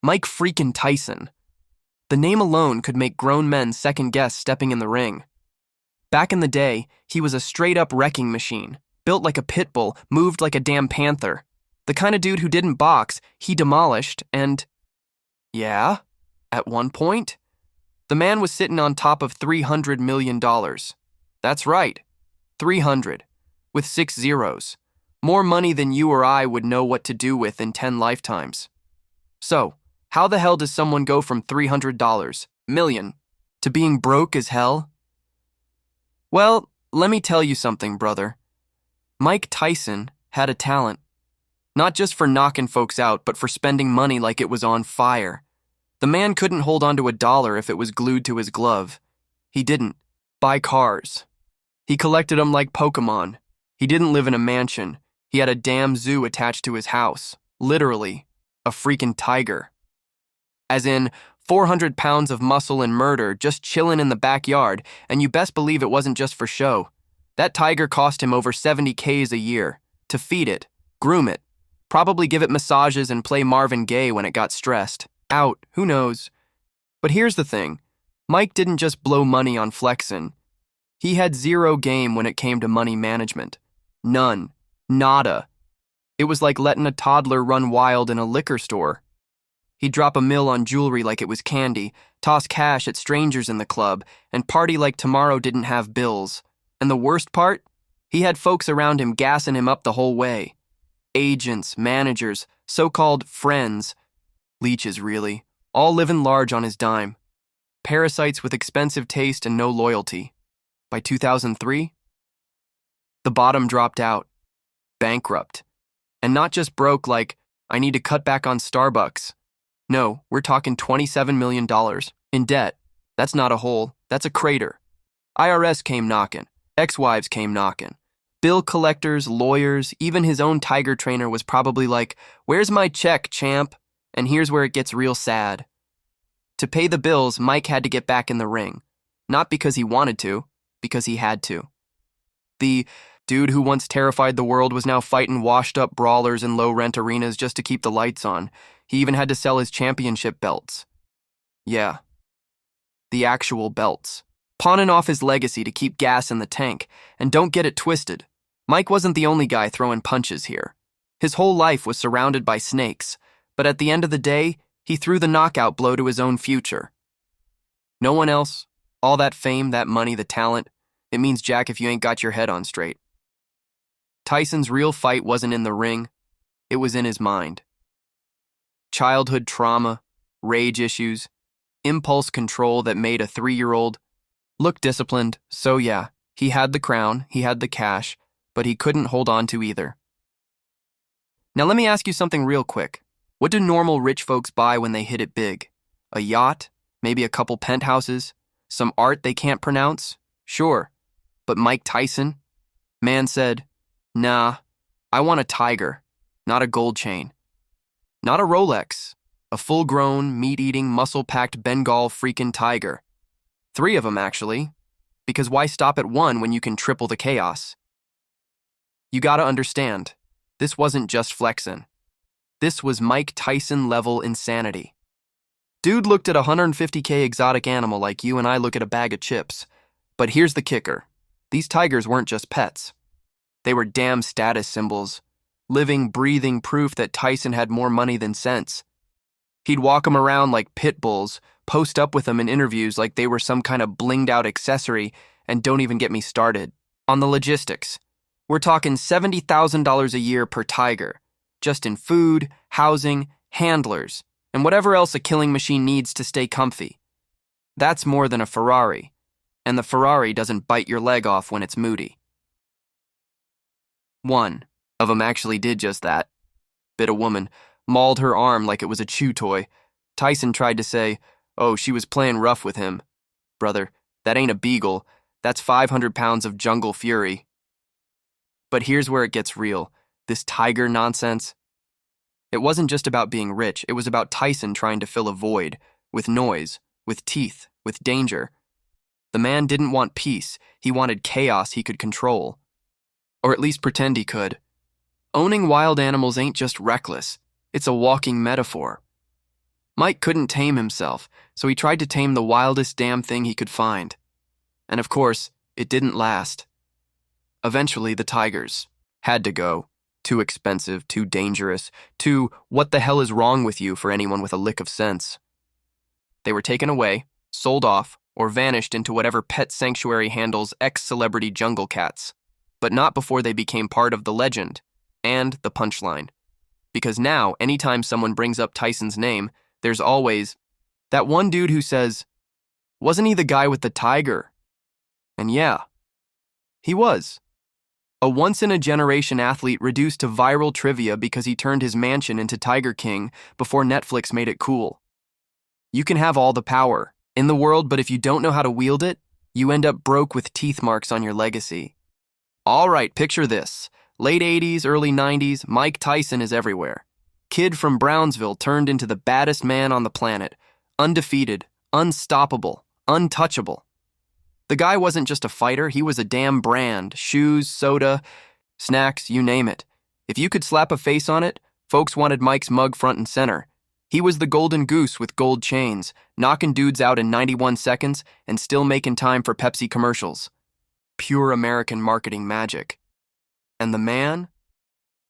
Mike freaking Tyson. The name alone could make grown men second-guess stepping in the ring. Back in the day, he was a straight-up wrecking machine, built like a pit bull, moved like a damn panther. The kind of dude who didn't box, he demolished, and... yeah, at one point, the man was sitting on top of $300 million. That's right, 300, with 6 zeros. More money than you or I would know what to do with in 10 lifetimes. So, how the hell does someone go from $300 million to being broke as hell? Well, let me tell you something, brother. Mike Tyson had a talent. Not just for knocking folks out, but for spending money like it was on fire. The man couldn't hold onto a dollar if it was glued to his glove. He didn't buy cars. He collected them like Pokemon. He didn't live in a mansion. He had a damn zoo attached to his house. Literally, a freaking tiger. As in, 400 pounds of muscle and murder just chilling in the backyard, and you best believe it wasn't just for show. That tiger cost him over 70 Ks a year. To feed it, groom it, probably give it massages and play Marvin Gaye when it got stressed. Out, who knows? But here's the thing. Mike didn't just blow money on flexin'. He had zero game when it came to money management. None. Nada. It was like letting a toddler run wild in a liquor store. He'd drop a mill on jewelry like it was candy, toss cash at strangers in the club, and party like tomorrow didn't have bills. And the worst part? He had folks around him gassing him up the whole way. Agents, managers, so-called friends. Leeches, really. All living large on his dime. Parasites with expensive taste and no loyalty. By 2003, the bottom dropped out. Bankrupt. And not just broke like, I need to cut back on Starbucks. No, we're talking $27 million in debt. That's not a hole, that's a crater. IRS came knocking. Ex-wives came knocking. Bill collectors, lawyers, even his own tiger trainer was probably like, "Where's my check, champ?" And here's where it gets real sad. To pay the bills, Mike had to get back in the ring. Not because he wanted to, because he had to. The dude who once terrified the world was now fighting washed-up brawlers in low-rent arenas just to keep the lights on. He even had to sell his championship belts. Yeah. The actual belts. Pawning off his legacy to keep gas in the tank. And don't get it twisted. Mike wasn't the only guy throwing punches here. His whole life was surrounded by snakes. But at the end of the day, he threw the knockout blow to his own future. No one else, all that fame, that money, the talent, it means jack if you ain't got your head on straight. Tyson's real fight wasn't in the ring, it was in his mind. Childhood trauma, rage issues, impulse control that made a 3-year-old look disciplined, so yeah, he had the crown, he had the cash, but he couldn't hold on to either. Now let me ask you something real quick. What do normal rich folks buy when they hit it big? A yacht? Maybe a couple penthouses? Some art they can't pronounce? Sure. But Mike Tyson? Man said, "Nah, I want a tiger, not a gold chain. Not a Rolex, a full-grown, meat-eating, muscle-packed Bengal freaking tiger. 3 of them, actually. Because why stop at 1 when you can triple the chaos?" You gotta understand, this wasn't just flexin'. This was Mike Tyson-level insanity. Dude looked at a 150K exotic animal like you and I look at a bag of chips. But here's the kicker. These tigers weren't just pets. They were damn status symbols. Living, breathing proof that Tyson had more money than sense. He'd walk them around like pit bulls, post up with them in interviews like they were some kind of blinged-out accessory, and don't even get me started. On the logistics, we're talking $70,000 a year per tiger. Just in food, housing, handlers, and whatever else a killing machine needs to stay comfy. That's more than a Ferrari, and the Ferrari doesn't bite your leg off when it's moody. One of them actually did just that. Bit a woman, mauled her arm like it was a chew toy. Tyson tried to say, "Oh, she was playing rough with him." Brother, that ain't a beagle, that's 500 pounds of jungle fury. But here's where it gets real. This tiger nonsense. It wasn't just about being rich, it was about Tyson trying to fill a void, with noise, with teeth, with danger. The man didn't want peace, he wanted chaos he could control. Or at least pretend he could. Owning wild animals ain't just reckless, it's a walking metaphor. Mike couldn't tame himself, so he tried to tame the wildest damn thing he could find. And of course, it didn't last. Eventually, the tigers had to go. Too expensive, too dangerous, too what the hell is wrong with you for anyone with a lick of sense. They were taken away, sold off, or vanished into whatever pet sanctuary handles ex-celebrity jungle cats, but not before they became part of the legend and the punchline. Because now, anytime someone brings up Tyson's name, there's always that one dude who says, "Wasn't he the guy with the tiger?" And yeah, he was. A once-in-a-generation athlete reduced to viral trivia because he turned his mansion into Tiger King before Netflix made it cool. You can have all the power in the world, but if you don't know how to wield it, you end up broke with teeth marks on your legacy. All right, picture this. Late 80s, early 90s, Mike Tyson is everywhere. Kid from Brownsville turned into the baddest man on the planet. Undefeated, unstoppable, untouchable. The guy wasn't just a fighter, he was a damn brand. Shoes, soda, snacks, you name it. If you could slap a face on it, folks wanted Mike's mug front and center. He was the golden goose with gold chains, knocking dudes out in 91 seconds and still making time for Pepsi commercials. Pure American marketing magic. And the man?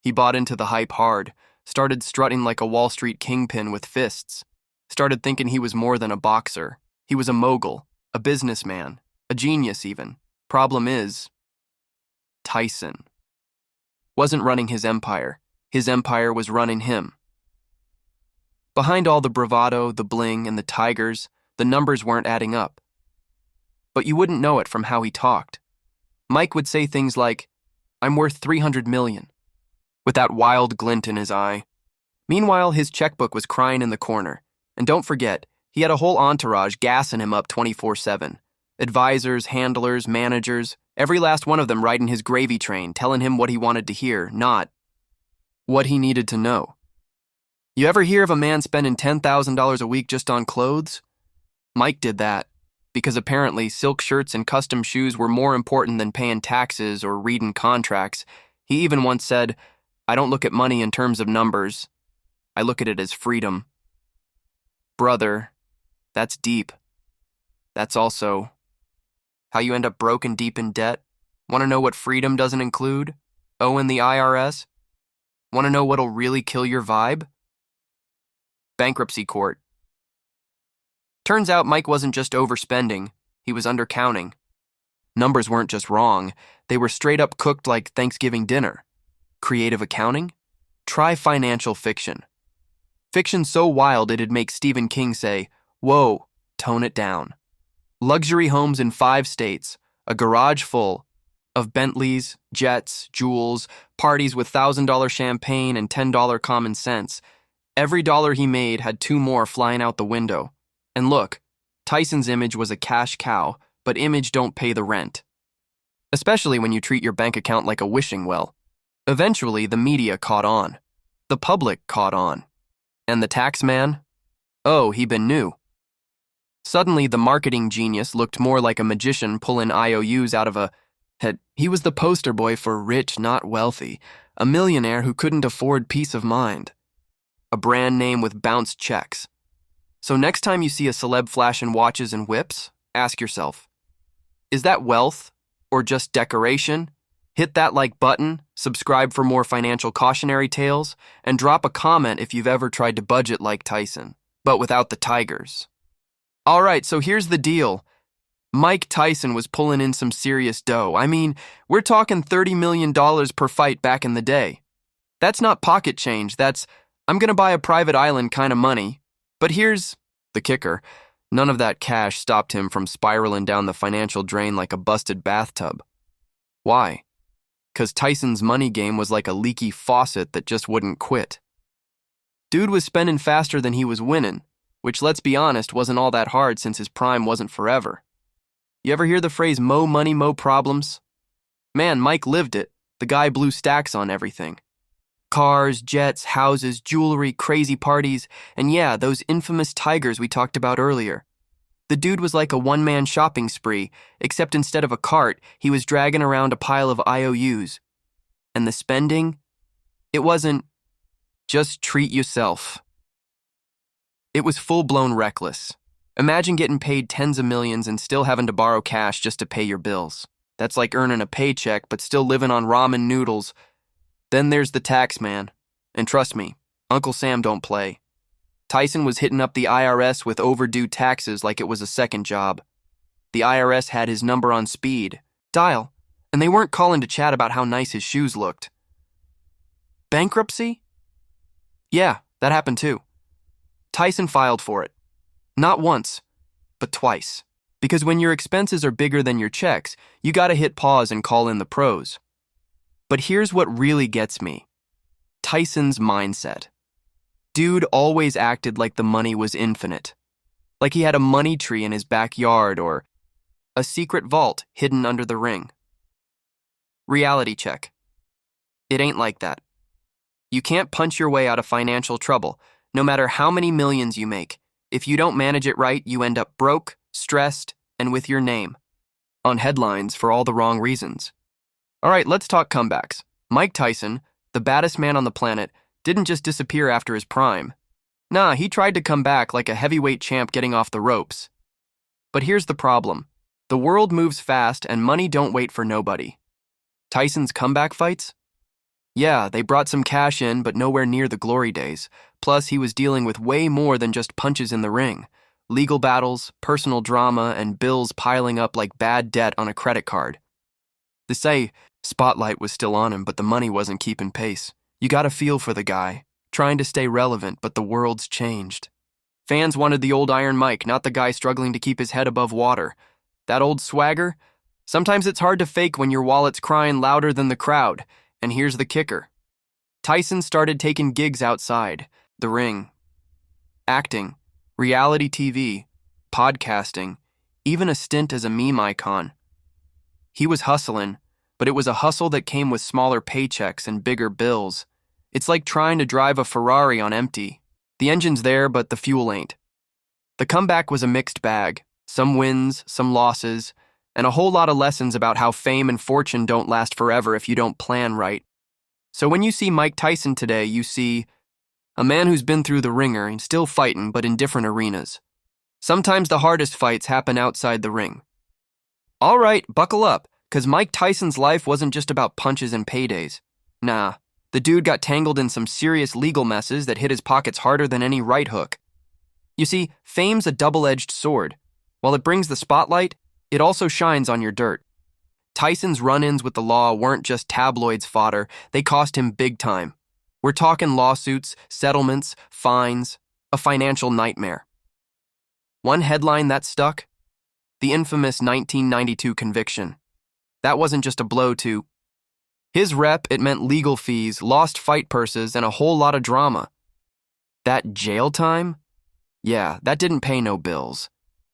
He bought into the hype hard, started strutting like a Wall Street kingpin with fists, started thinking he was more than a boxer. He was a mogul, a businessman, a genius even. Problem is, Tyson wasn't running his empire. His empire was running him. Behind all the bravado, the bling, and the tigers, the numbers weren't adding up. But you wouldn't know it from how he talked. Mike would say things like, "I'm worth $300 million, with that wild glint in his eye. Meanwhile, his checkbook was crying in the corner. And don't forget, he had a whole entourage gassing him up 24/7. Advisors, handlers, managers, every last one of them riding his gravy train, telling him what he wanted to hear, not what he needed to know. You ever hear of a man spending $10,000 a week just on clothes? Mike did that, because apparently silk shirts and custom shoes were more important than paying taxes or reading contracts. He even once said, "I don't look at money in terms of numbers. I look at it as freedom." Brother, that's deep. That's also how you end up broke and deep in debt. Want to know what freedom doesn't include? Owing the IRS? Want to know what'll really kill your vibe? Bankruptcy court. Turns out Mike wasn't just overspending, he was undercounting. Numbers weren't just wrong, they were straight up cooked like Thanksgiving dinner. Creative accounting? Try financial fiction. Fiction so wild it'd make Stephen King say, "Whoa, tone it down." Luxury homes in 5 states, a garage full of Bentleys, jets, jewels, parties with $1,000 champagne and $10 common sense. Every dollar he made had 2 more flying out the window. And look, Tyson's image was a cash cow, but image don't pay the rent. Especially when you treat your bank account like a wishing well. Eventually, the media caught on. The public caught on. And the tax man? Oh, he been new. Suddenly, the marketing genius looked more like a magician pulling IOUs out of a head. He was the poster boy for rich, not wealthy, a millionaire who couldn't afford peace of mind. A brand name with bounced checks. So next time you see a celeb flashing watches and whips, ask yourself, is that wealth or just decoration? Hit that like button, subscribe for more financial cautionary tales, and drop a comment if you've ever tried to budget like Tyson, but without the tigers. All right, so here's the deal. Mike Tyson was pulling in some serious dough. I mean, we're talking $30 million per fight back in the day. That's not pocket change, that's, I'm gonna buy a private island kind of money. But here's the kicker. None of that cash stopped him from spiraling down the financial drain like a busted bathtub. Why? 'Cause Tyson's money game was like a leaky faucet that just wouldn't quit. Dude was spending faster than he was winning, which, let's be honest, wasn't all that hard since his prime wasn't forever. You ever hear the phrase, mo money, mo problems? Man, Mike lived it. The guy blew stacks on everything. Cars, jets, houses, jewelry, crazy parties, and yeah, those infamous tigers we talked about earlier. The dude was like a one-man shopping spree, except instead of a cart, he was dragging around a pile of IOUs. And the spending? It wasn't just treat yourself. It was full-blown reckless. Imagine getting paid tens of millions and still having to borrow cash just to pay your bills. That's like earning a paycheck but still living on ramen noodles. Then there's the tax man. And trust me, Uncle Sam don't play. Tyson was hitting up the IRS with overdue taxes like it was a second job. The IRS had his number on speed dial, and they weren't calling to chat about how nice his shoes looked. Bankruptcy? Yeah, that happened too. Tyson filed for it. Not once, but twice. Because when your expenses are bigger than your checks, you gotta hit pause and call in the pros. But here's what really gets me. Tyson's mindset. Dude always acted like the money was infinite. Like he had a money tree in his backyard or a secret vault hidden under the ring. Reality check. It ain't like that. You can't punch your way out of financial trouble, no matter how many millions you make. If you don't manage it right, you end up broke, stressed, and with your name on headlines for all the wrong reasons. All right, let's talk comebacks. Mike Tyson, the baddest man on the planet, didn't just disappear after his prime. Nah, he tried to come back like a heavyweight champ getting off the ropes. But here's the problem. The world moves fast and money don't wait for nobody. Tyson's comeback fights? Yeah, they brought some cash in, but nowhere near the glory days. Plus, he was dealing with way more than just punches in the ring. Legal battles, personal drama, and bills piling up like bad debt on a credit card. They say spotlight was still on him, but the money wasn't keeping pace. You gotta feel for the guy, trying to stay relevant, but the world's changed. Fans wanted the old Iron Mike, not the guy struggling to keep his head above water. That old swagger? Sometimes it's hard to fake when your wallet's crying louder than the crowd. And here's the kicker. Tyson started taking gigs outside the ring. Acting, reality TV, podcasting, even a stint as a meme icon. He was hustling, but it was a hustle that came with smaller paychecks and bigger bills. It's like trying to drive a Ferrari on empty. The engine's there, but the fuel ain't. The comeback was a mixed bag. Some wins, some losses, and a whole lot of lessons about how fame and fortune don't last forever if you don't plan right. So when you see Mike Tyson today, you see a man who's been through the ringer and still fighting, but in different arenas. Sometimes the hardest fights happen outside the ring. All right, buckle up, because Mike Tyson's life wasn't just about punches and paydays. Nah, the dude got tangled in some serious legal messes that hit his pockets harder than any right hook. You see, fame's a double-edged sword. While it brings the spotlight, it also shines on your dirt. Tyson's run-ins with the law weren't just tabloids fodder, they cost him big time. We're talking lawsuits, settlements, fines, a financial nightmare. One headline that stuck? The infamous 1992 conviction. That wasn't just a blow to his rep, it meant legal fees, lost fight purses, and a whole lot of drama. That jail time? Yeah, that didn't pay no bills.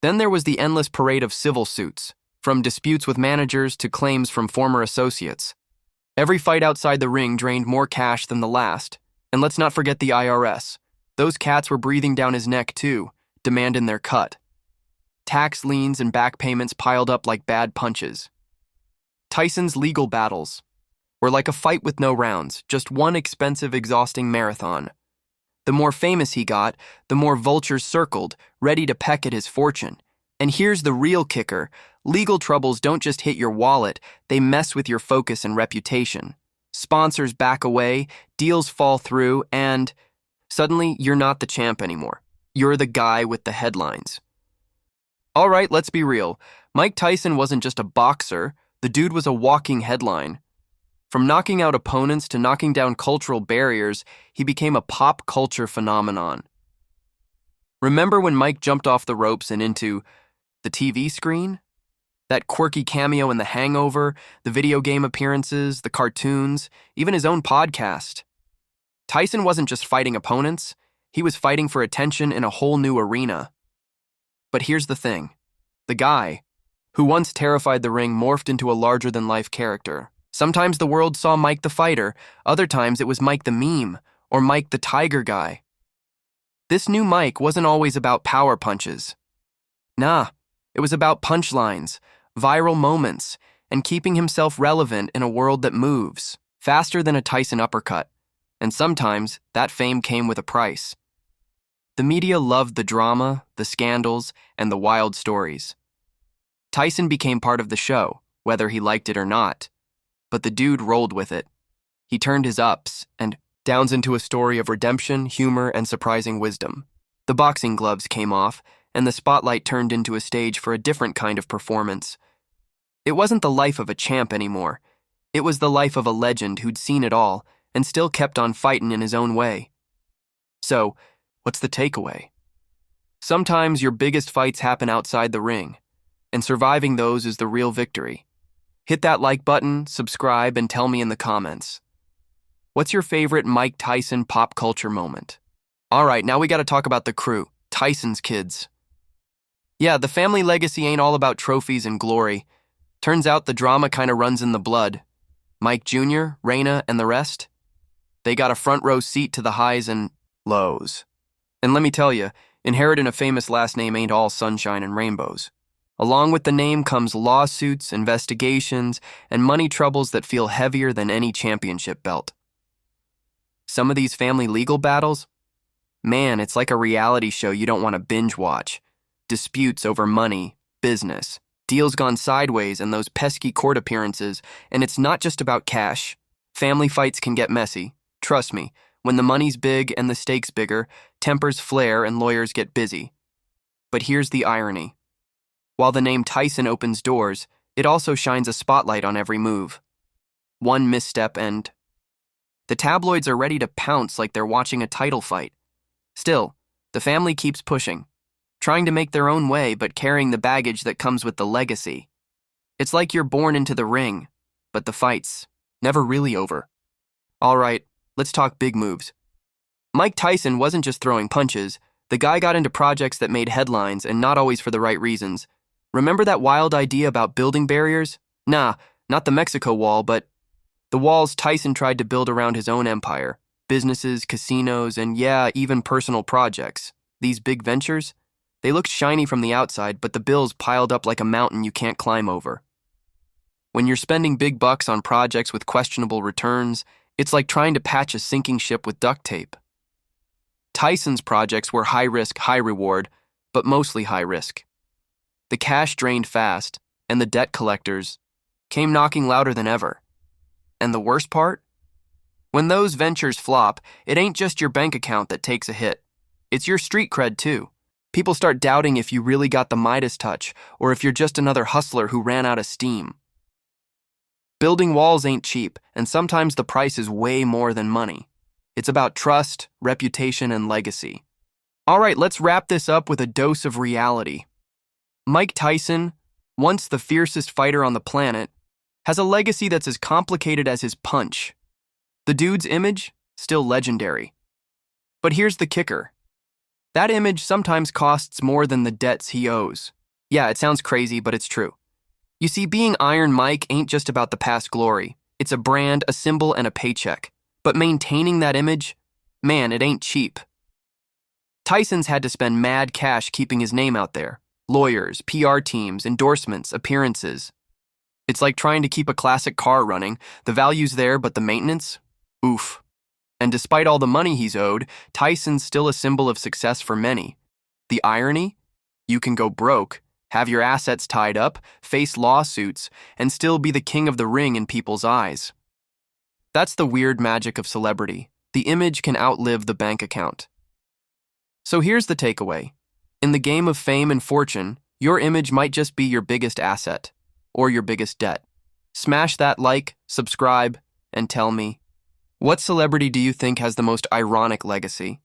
Then there was the endless parade of civil suits, from disputes with managers to claims from former associates. Every fight outside the ring drained more cash than the last. And let's not forget the IRS. Those cats were breathing down his neck too, demanding their cut. Tax liens and back payments piled up like bad punches. Tyson's legal battles were like a fight with no rounds, just one expensive, exhausting marathon. The more famous he got, the more vultures circled, ready to peck at his fortune. And here's the real kicker. Legal troubles don't just hit your wallet, they mess with your focus and reputation. Sponsors back away, deals fall through, and suddenly you're not the champ anymore. You're the guy with the headlines. All right, let's be real. Mike Tyson wasn't just a boxer, the dude was a walking headline. From knocking out opponents to knocking down cultural barriers, he became a pop culture phenomenon. Remember when Mike jumped off the ropes and into the TV screen? That quirky cameo in The Hangover, the video game appearances, the cartoons, even his own podcast. Tyson wasn't just fighting opponents, he was fighting for attention in a whole new arena. But here's the thing. The guy, who once terrified the ring, morphed into a larger-than-life character. Sometimes the world saw Mike the fighter, other times it was Mike the meme, or Mike the tiger guy. This new Mike wasn't always about power punches. Nah, it was about punchlines, viral moments, and keeping himself relevant in a world that moves faster than a Tyson uppercut. And sometimes that fame came with a price. The media loved the drama, the scandals, and the wild stories. Tyson became part of the show, whether he liked it or not. But the dude rolled with it. He turned his ups and downs into a story of redemption, humor, and surprising wisdom. The boxing gloves came off, and the spotlight turned into a stage for a different kind of performance. It wasn't the life of a champ anymore. It was the life of a legend who'd seen it all and still kept on fighting in his own way. So, what's the takeaway? Sometimes your biggest fights happen outside the ring, and surviving those is the real victory. Hit that like button, subscribe, and tell me in the comments. What's your favorite Mike Tyson pop culture moment? All right, now we gotta talk about the crew, Tyson's kids. Yeah, the family legacy ain't all about trophies and glory. Turns out the drama kinda runs in the blood. Mike Jr., Raina, and the rest? They got a front row seat to the highs and lows. And let me tell you, inheriting a famous last name ain't all sunshine and rainbows. Along with the name comes lawsuits, investigations, and money troubles that feel heavier than any championship belt. Some of these family legal battles? Man, it's like a reality show you don't want to binge watch. Disputes over money, business, deals gone sideways, and those pesky court appearances, and it's not just about cash. Family fights can get messy. Trust me, when the money's big and the stakes bigger, tempers flare and lawyers get busy. But here's the irony. While the name Tyson opens doors, it also shines a spotlight on every move. One misstep and the tabloids are ready to pounce like they're watching a title fight. Still, the family keeps pushing, trying to make their own way but carrying the baggage that comes with the legacy. It's like you're born into the ring, but the fight's never really over. All right, let's talk big moves. Mike Tyson wasn't just throwing punches. The guy got into projects that made headlines and not always for the right reasons. Remember that wild idea about building barriers? Nah, not the Mexico Wall, but the walls Tyson tried to build around his own empire. Businesses, casinos, and yeah, even personal projects. These big ventures? They looked shiny from the outside, but the bills piled up like a mountain you can't climb over. When you're spending big bucks on projects with questionable returns, it's like trying to patch a sinking ship with duct tape. Tyson's projects were high risk, high reward, but mostly high risk. The cash drained fast, and the debt collectors came knocking louder than ever. And the worst part? When those ventures flop, it ain't just your bank account that takes a hit. It's your street cred too. People start doubting if you really got the Midas touch, or if you're just another hustler who ran out of steam. Building walls ain't cheap, and sometimes the price is way more than money. It's about trust, reputation, and legacy. All right, let's wrap this up with a dose of reality. Mike Tyson, once the fiercest fighter on the planet, has a legacy that's as complicated as his punch. The dude's image, still legendary. But here's the kicker. That image sometimes costs more than the debts he owes. Yeah, it sounds crazy, but it's true. You see, being Iron Mike ain't just about the past glory. It's a brand, a symbol, and a paycheck. But maintaining that image, man, it ain't cheap. Tyson's had to spend mad cash keeping his name out there. Lawyers, PR teams, endorsements, appearances. It's like trying to keep a classic car running. The value's there, but the maintenance? Oof. And despite all the money he's owed, Tyson's still a symbol of success for many. The irony? You can go broke, have your assets tied up, face lawsuits, and still be the king of the ring in people's eyes. That's the weird magic of celebrity. The image can outlive the bank account. So here's the takeaway. In the game of fame and fortune, your image might just be your biggest asset. Or your biggest debt. Smash that like, subscribe, and tell me, what celebrity do you think has the most ironic legacy?